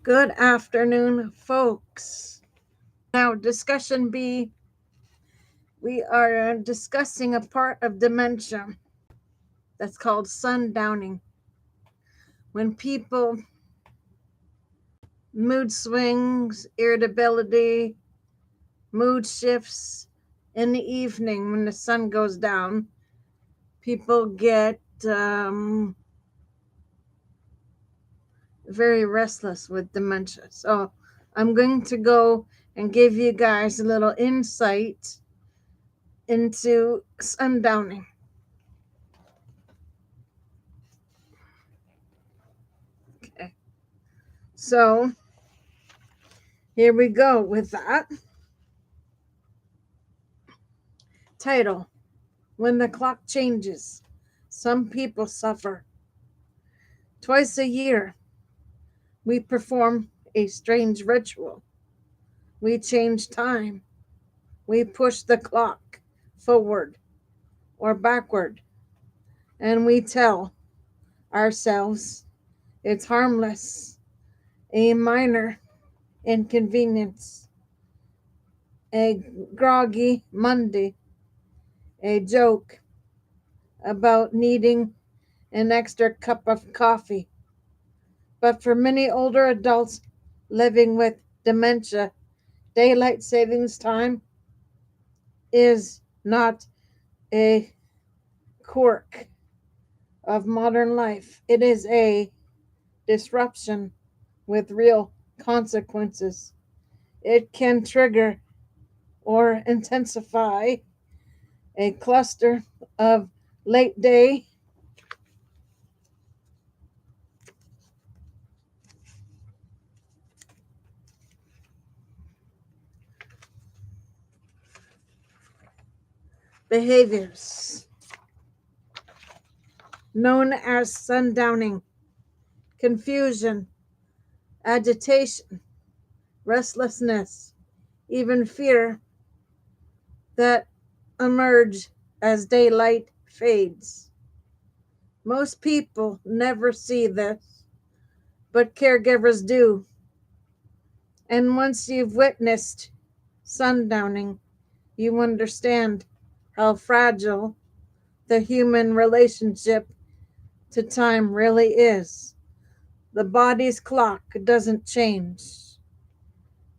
Good afternoon, folks. Now, discussion B, we are discussing a part of dementia that's called sundowning. When people, mood swings, irritability, mood shifts in the evening when the sun goes down, people get very restless with dementia. So, I'm going to go and give you guys a little insight into sundowning. Okay. So here we go with that. Title: When the Clock Changes, Some People Suffer. Twice a year, we perform a strange ritual. We change time. We push the clock forward or backward, and we tell ourselves it's harmless, a minor inconvenience, a groggy Monday, a joke about needing an extra cup of coffee. But for many older adults living with dementia, daylight savings time is not a quirk of modern life. It is a disruption with real consequences. It can trigger or intensify a cluster of late day behaviors known as sundowning, confusion, agitation, restlessness, even fear that emerge as daylight fades. Most people never see this, but caregivers do. And once you've witnessed sundowning, you understand how fragile the human relationship to time really is. The body's clock doesn't change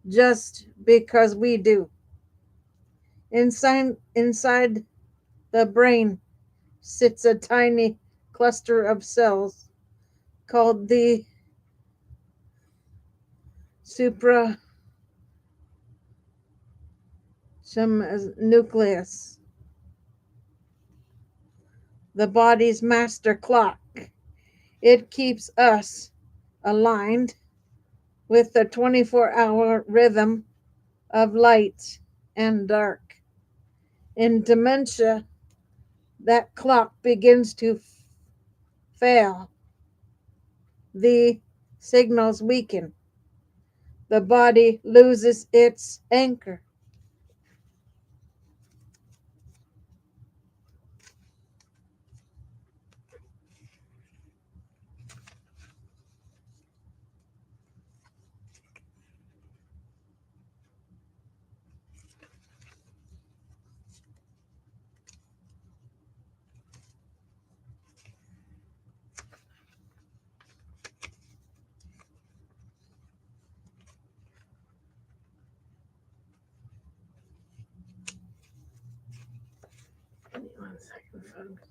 just because we do. Inside the brain sits a tiny cluster of cells called the nucleus, the body's master clock. It keeps us aligned with the 24-hour rhythm of light and dark. In dementia, that clock begins to fail. The signals weaken. The body loses its anchor. Give me 1 second, folks.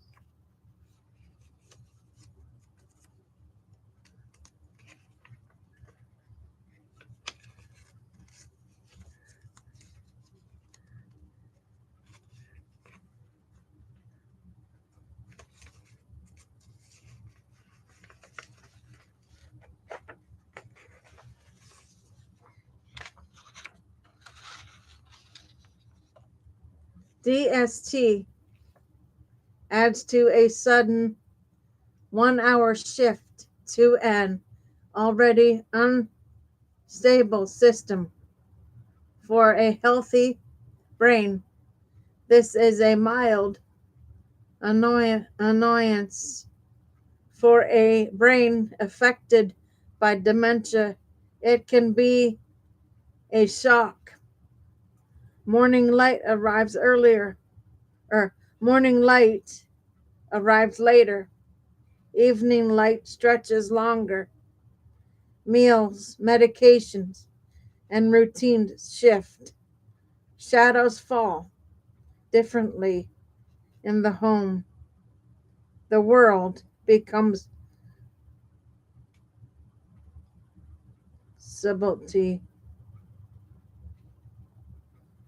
DST adds to a sudden 1 hour shift to an already unstable system. For a healthy brain, this is a mild annoyance. For a brain affected by dementia, It can be a shock. Morning light arrives earlier, or morning light arrives later. Evening light stretches longer. Meals, medications, and routines shift. Shadows fall differently in the home. The world becomes subtlety,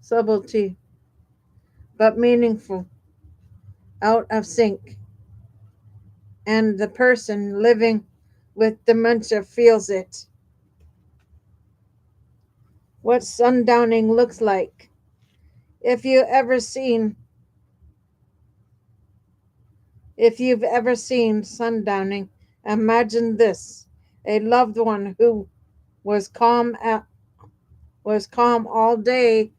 subtlety, but meaningful, out of sync. And the person living with dementia feels it. What sundowning looks like. If you ever seen if you've ever seen sundowning, imagine this. A loved one who was calm all day,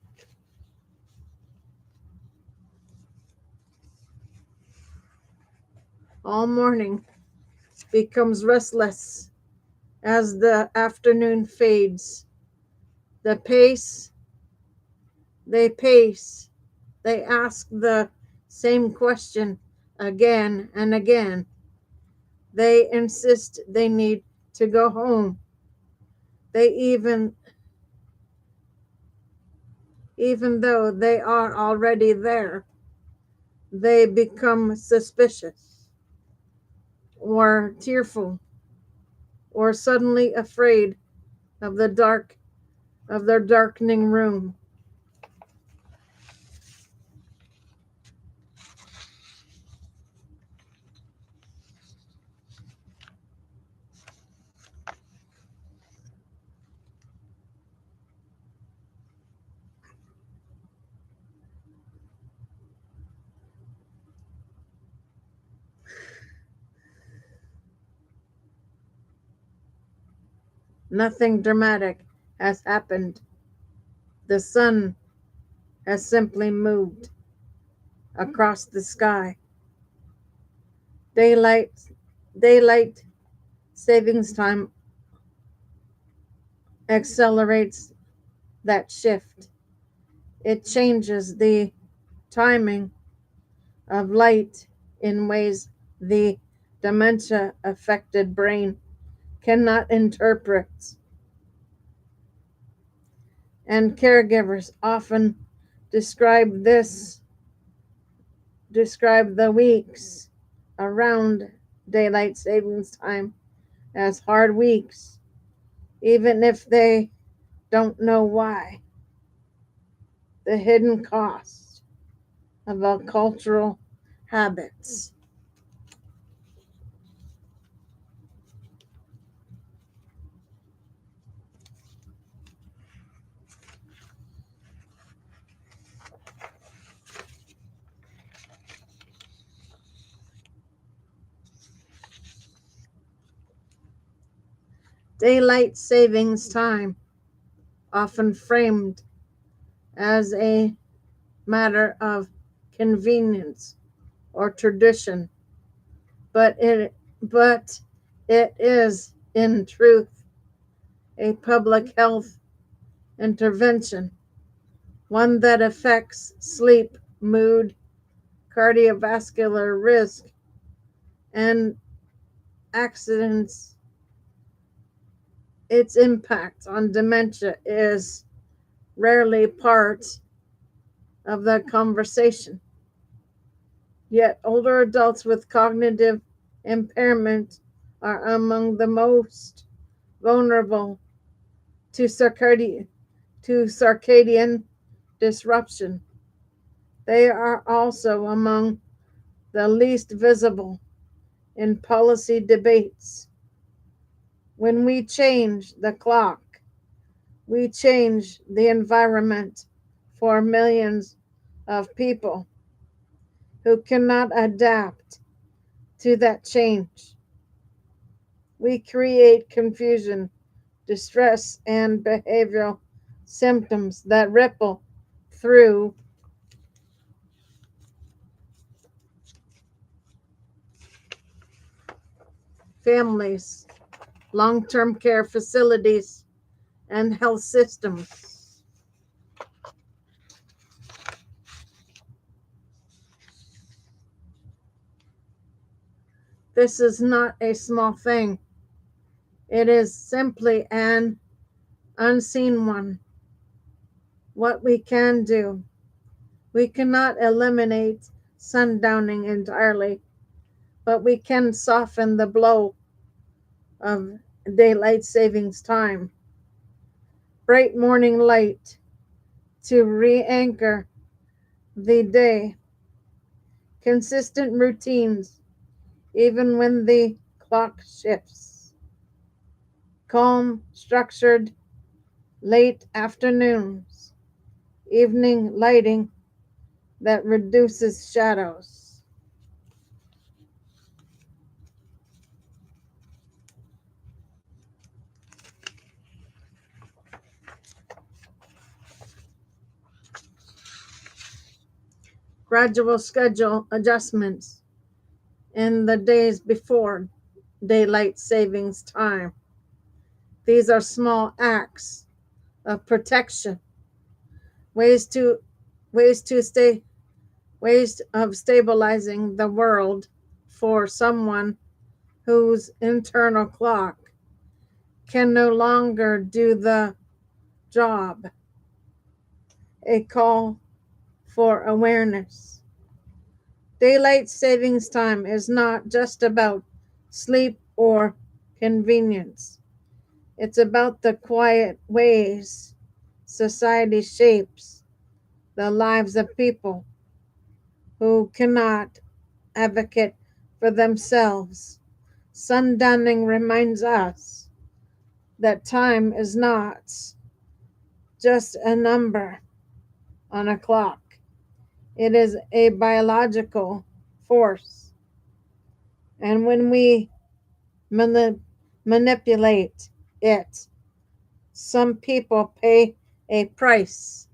all morning, becomes restless as the afternoon fades. The pace, they pace, they ask the same question again and again. They insist they need to go home. They even though they are already there, they become suspicious or tearful or suddenly afraid of the dark of their darkening room. Nothing dramatic has happened. The sun has simply moved across the sky. Daylight daylight savings time accelerates that shift. It changes the timing of light in ways the dementia affected brain cannot interpret. And caregivers often describe this describe the weeks around daylight savings time as hard weeks, even if they don't know why. The hidden cost of our cultural habits. Daylight savings time, often framed as a matter of convenience or tradition, but it is in truth a public health intervention, one that affects sleep, mood, cardiovascular risk, and accidents. Its impact on dementia is rarely part of the conversation. Yet older adults with cognitive impairment are among the most vulnerable to circadian disruption. They are also among the least visible in policy debates. When we change the clock, we change the environment for millions of people who cannot adapt to that change. We create confusion, distress, and behavioral symptoms that ripple through families, long term care facilities, and health systems. This is not a small thing. It is simply an unseen one. What we can do, we cannot eliminate sundowning entirely, but we can soften the blow of daylight savings time. Bright morning light to re-anchor the day. Consistent routines, even when the clock shifts. Calm, structured, late afternoons. Evening lighting that reduces shadows. Gradual schedule adjustments in the days before daylight savings time. These are small acts of protection, ways to ways to stay ways of stabilizing the world for someone whose internal clock can no longer do the job. A call for awareness. Daylight savings time is not just about sleep or convenience. It's about the quiet ways society shapes the lives of people who cannot advocate for themselves. Sundowning reminds us that time is not just a number on a clock. It is a biological force. And when we manipulate it, some people pay a price.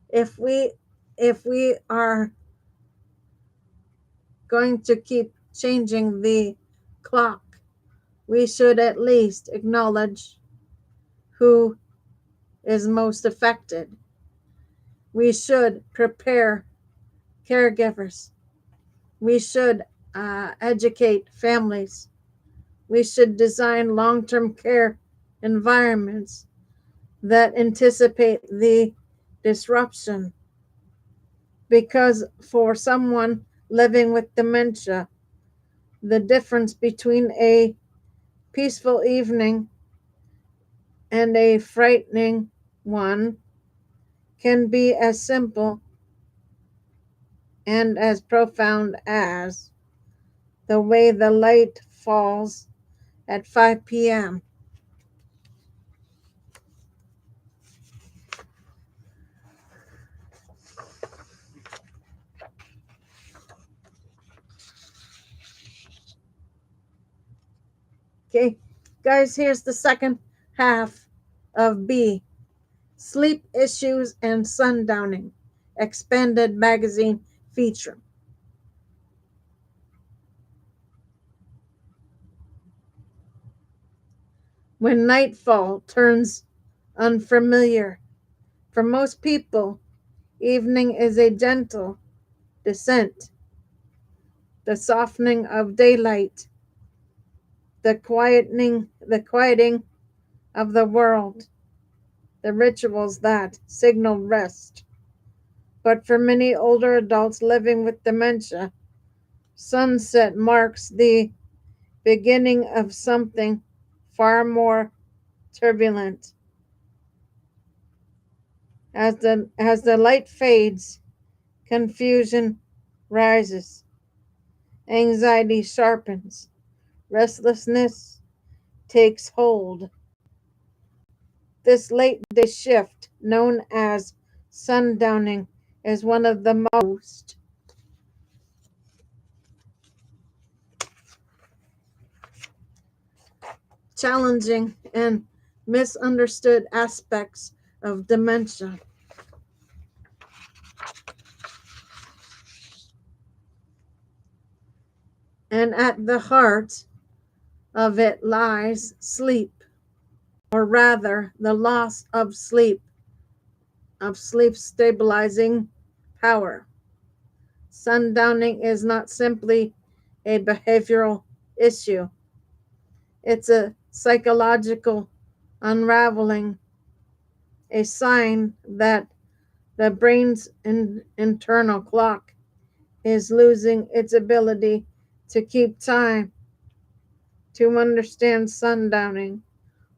If we are going to keep changing the clock, we should at least acknowledge who is most affected. We should prepare caregivers. We should educate families. We should design long term care environments that anticipate the disruption. Because for someone living with dementia, the difference between a peaceful evening and a frightening one can be as simple and as profound as the way the light falls at 5 p.m. Okay, guys, here's the second half of B: Sleep Issues and Sundowning, expanded magazine feature. When nightfall turns unfamiliar, for most people, evening is a gentle descent, the softening of daylight, the quieting of the world, the rituals that signal rest. But for many older adults living with dementia, sunset marks the beginning of something far more turbulent. As the light fades, confusion rises, anxiety sharpens, restlessness takes hold. This late day shift, known as sundowning, is one of the most challenging and misunderstood aspects of dementia. and at the heart of it lies sleep, or rather, the loss of sleep stabilizing power. Sundowning is not simply a behavioral issue, it's a psychological unraveling, a sign that the brain's internal clock is losing its ability to keep time. To understand sundowning,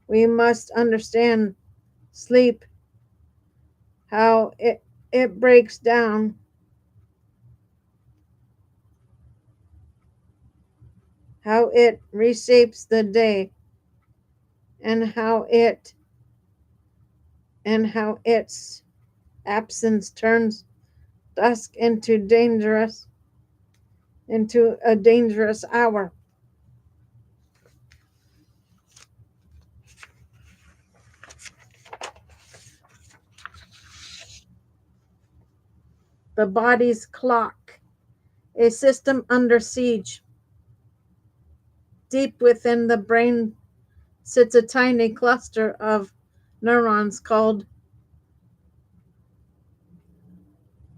we must understand sleep, how it breaks down, how it reshapes the day, and how its absence turns dusk into a dangerous hour. The body's clock, a system under siege. Deep within the brain sits a tiny cluster of neurons called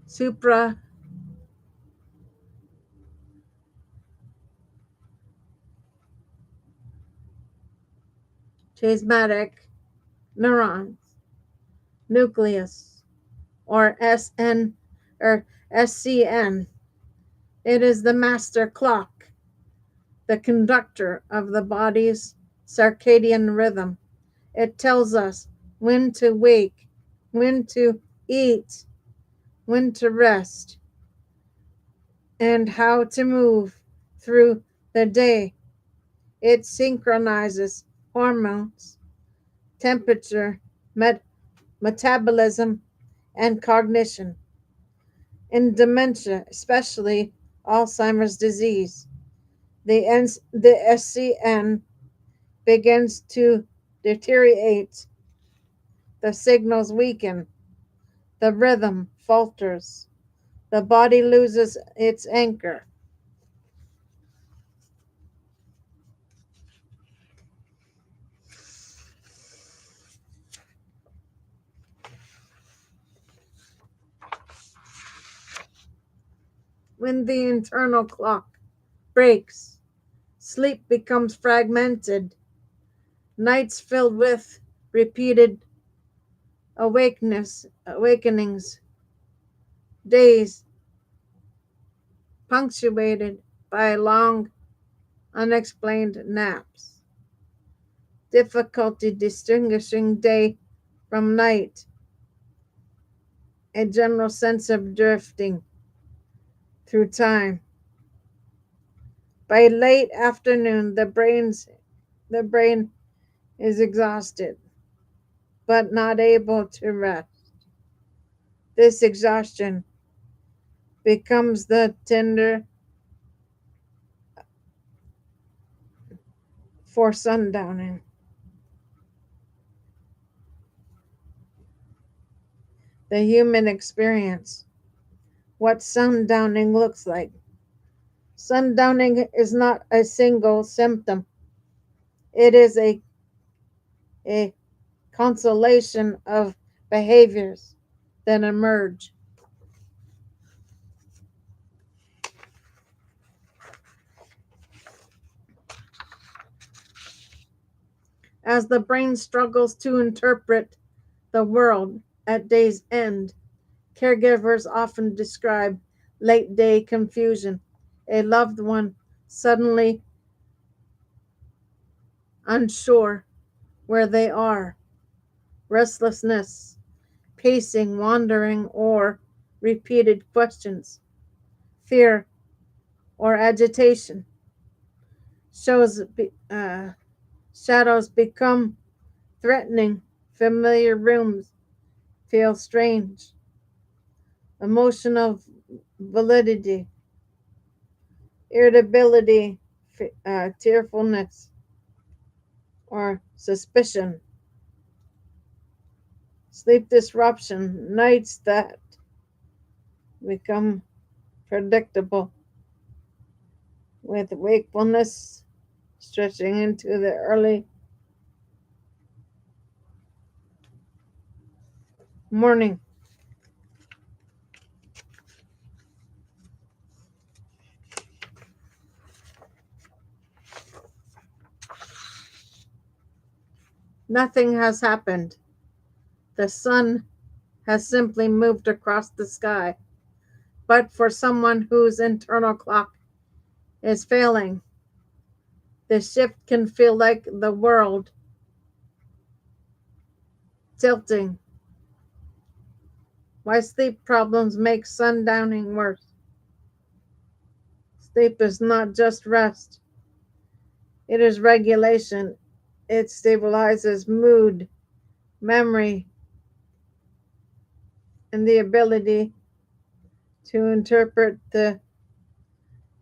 suprachiasmatic neurons nucleus, or SCN. It is the master clock, the conductor of the body's circadian rhythm. It tells us when to wake, when to eat, when to rest, and how to move through the day. It synchronizes hormones, temperature, metabolism, and cognition. In dementia, especially Alzheimer's disease, the SCN begins to deteriorate, the signals weaken, the rhythm falters, the body loses its anchor. When the internal clock breaks, sleep becomes fragmented, nights filled with repeated awakenings, days punctuated by long, unexplained naps, difficulty distinguishing day from night, a general sense of drifting through time. By late afternoon, the brain is exhausted, but not able to rest. This exhaustion becomes the tinder for sundowning. The human experience, what sundowning looks like. Sundowning is not a single symptom. It is a constellation of behaviors that emerge. As the brain struggles to interpret the world at day's end, caregivers often describe late day confusion, a loved one suddenly unsure where they are, restlessness, pacing, wandering, or repeated questions, fear or agitation. Shows, shadows become threatening, familiar rooms feel strange, emotional validity, irritability, tearfulness, or suspicion, sleep disruption, nights that become predictable, with wakefulness stretching into the early morning. Nothing has happened. The sun has simply moved across the sky. But for someone whose internal clock is failing, the shift can feel like the world tilting. Why sleep problems make sundowning worse. Sleep is not just rest, it is regulation. It stabilizes mood, memory, and the ability to interpret the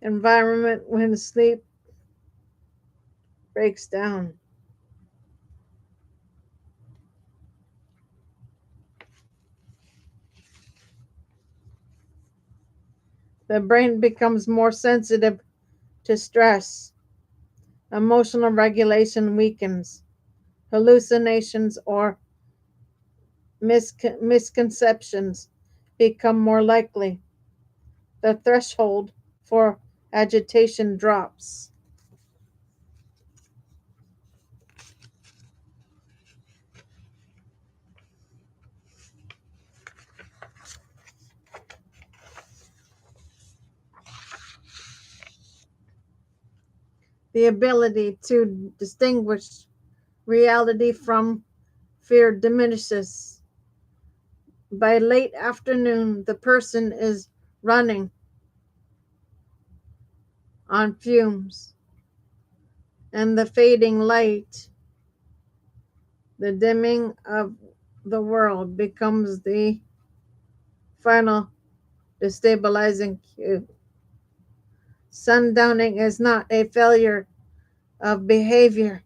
environment when sleep breaks down. The brain becomes more sensitive to stress. Emotional regulation weakens. Hallucinations or misconceptions become more likely. The threshold for agitation drops. The ability to distinguish reality from fear diminishes. By late afternoon, the person is running on fumes, and the fading light, the dimming of the world, becomes the final destabilizing cue. Sundowning is not a failure of behavior,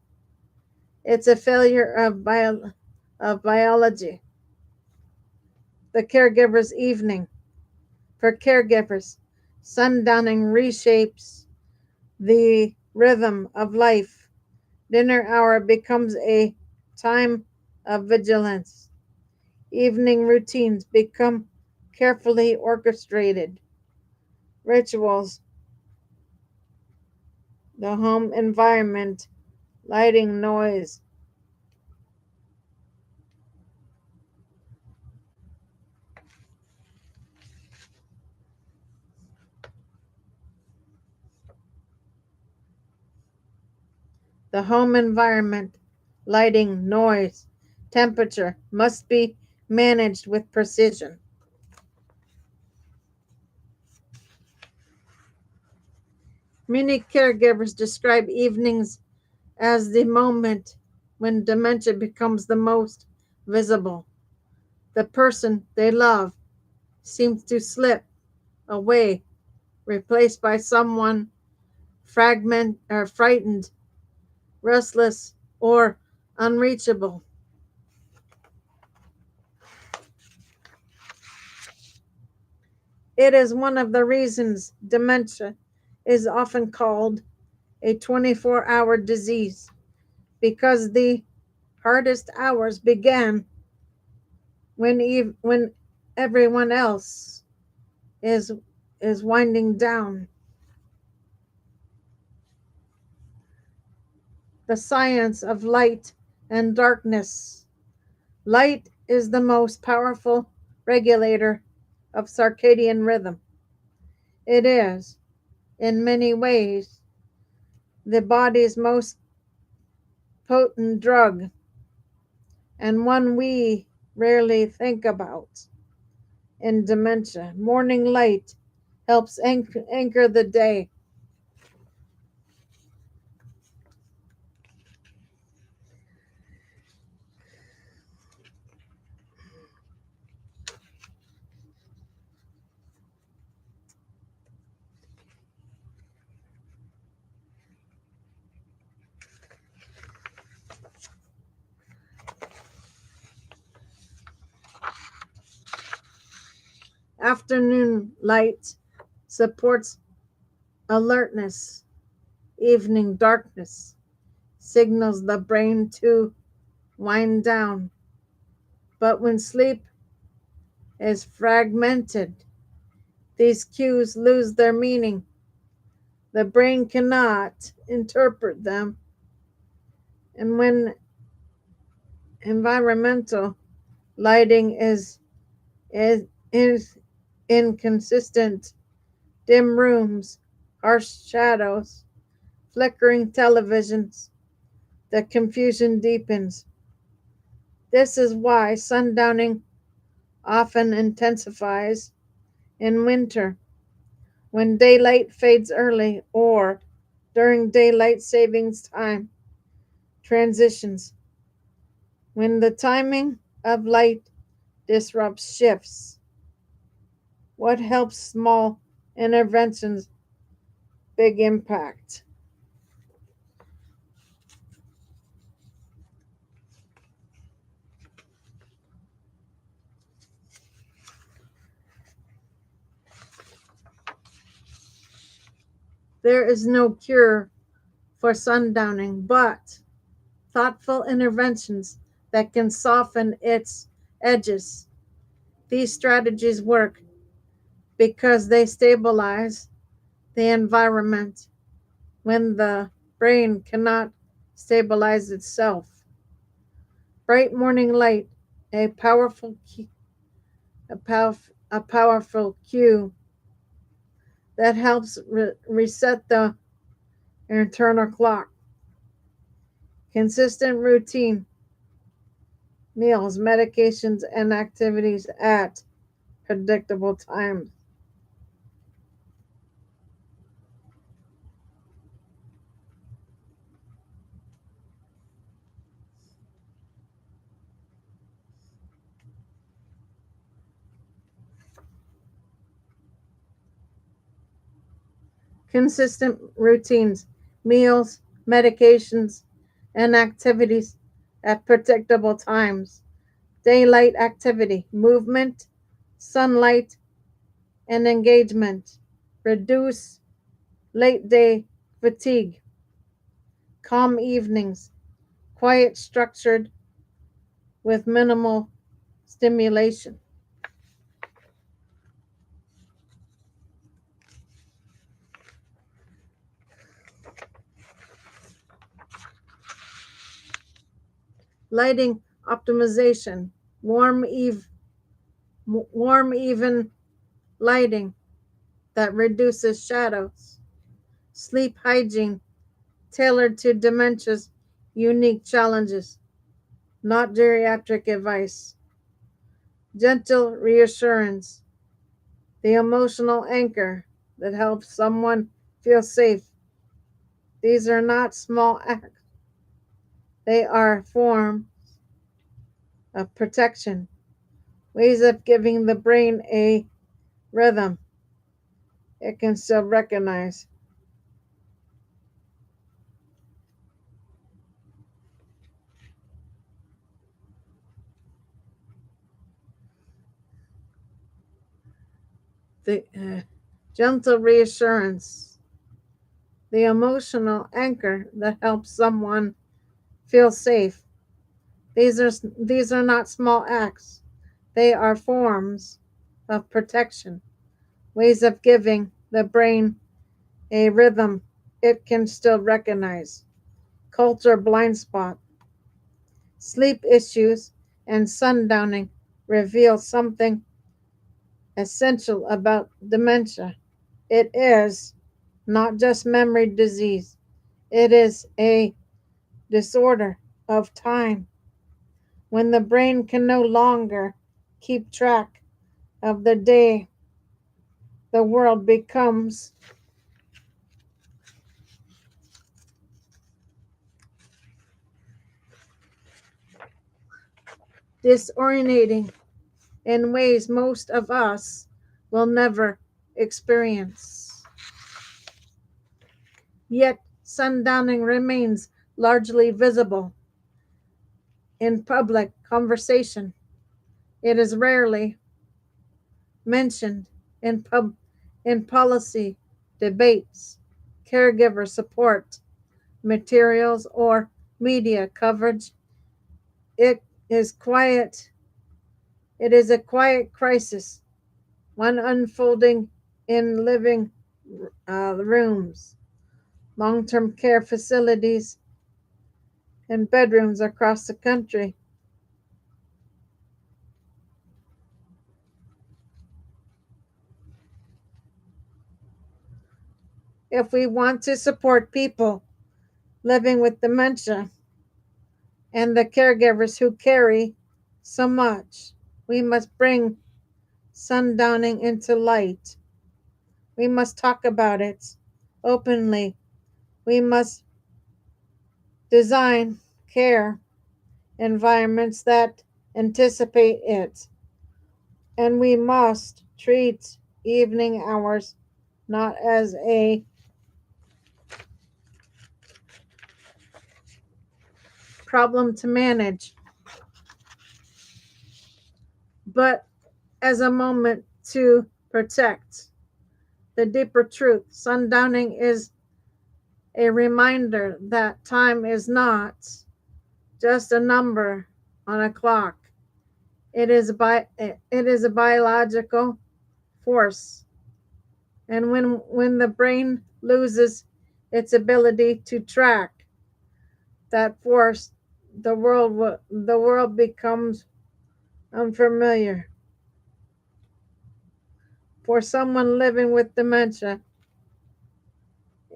it's a failure of biology. The caregiver's evening. For caregivers, sundowning reshapes the rhythm of life. Dinner hour becomes a time of vigilance. Evening routines become carefully orchestrated. Rituals, the home environment, lighting, noise. The home environment, lighting, noise, temperature must be managed with precision. Many caregivers describe evenings as the moment when dementia becomes the most visible. The person they love seems to slip away, replaced by someone fragment or frightened, restless, or unreachable. It is one of the reasons dementia is often called a 24-hour disease, because the hardest hours began when everyone else is winding down. The science of light and darkness. Light is the most powerful regulator of circadian rhythm. It is, in many ways, the body's most potent drug, and one we rarely think about. In dementia, morning light helps anchor the day. Afternoon light supports alertness. Evening darkness signals the brain to wind down. But when sleep is fragmented, these cues lose their meaning. The brain cannot interpret them. And when environmental lighting is inconsistent, dim rooms, harsh shadows, flickering televisions, the confusion deepens. This is why sundowning often intensifies in winter when daylight fades early or during daylight savings time transitions, when the timing of light disrupts shifts. What helps small interventions, big impact? There is no cure for sundowning, but thoughtful interventions that can soften its edges. These strategies work because they stabilize the environment when the brain cannot stabilize itself. Bright morning light, a powerful a powerful cue that helps reset the internal clock. Consistent routine, meals, medications, and activities at predictable times. Consistent routines, meals, medications, and activities at predictable times. Daylight activity, movement, sunlight, and engagement. Reduce late day fatigue. Calm evenings, quiet, structured, with minimal stimulation. Lighting optimization, warm, eve, warm, even lighting that reduces shadows. Sleep hygiene, tailored to dementia's unique challenges, not geriatric advice. Gentle reassurance, the emotional anchor that helps someone feel safe. These are not small acts, they are forms of protection, ways of giving the brain a rhythm it can still recognize. The gentle reassurance, the emotional anchor that helps someone feel safe. These are not small acts. They are forms of protection, ways of giving the brain a rhythm it can still recognize. Culture blind spot. Sleep issues and sundowning reveal something essential about dementia. It is not just memory disease, it is a disorder of time when the brain can no longer keep track of the day. The world becomes disorientating in ways most of us will never experience. Yet, sundowning remains largely visible in public conversation. It is rarely mentioned in policy debates, caregiver support materials or media coverage. It is quiet. It is a quiet crisis, one unfolding in living rooms, long-term care facilities, and bedrooms across the country. If we want to support people living with dementia and the caregivers who carry so much, we must bring sundowning into light. We must talk about it openly. We must design care environments that anticipate it. And we must treat evening hours not as a problem to manage, but as a moment to protect. The deeper truth, sundowning is a reminder that time is not just a number on a clock. It is a biological force. And when the brain loses its ability to track that force, the world becomes unfamiliar. For someone living with dementia,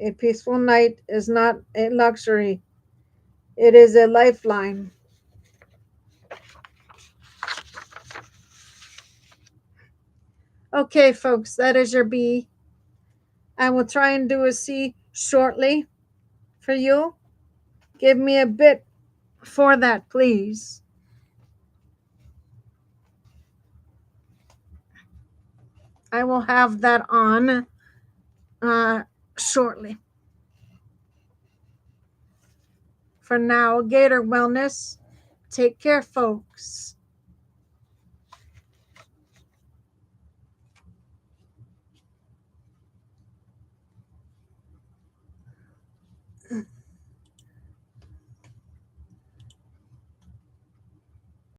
a peaceful night is not a luxury, it is a lifeline. Okay, folks, that is your B. I will try and do a C shortly for you. Give me a bit for that, please. I will have that on shortly. For now, Gator Wellness. Take care, folks.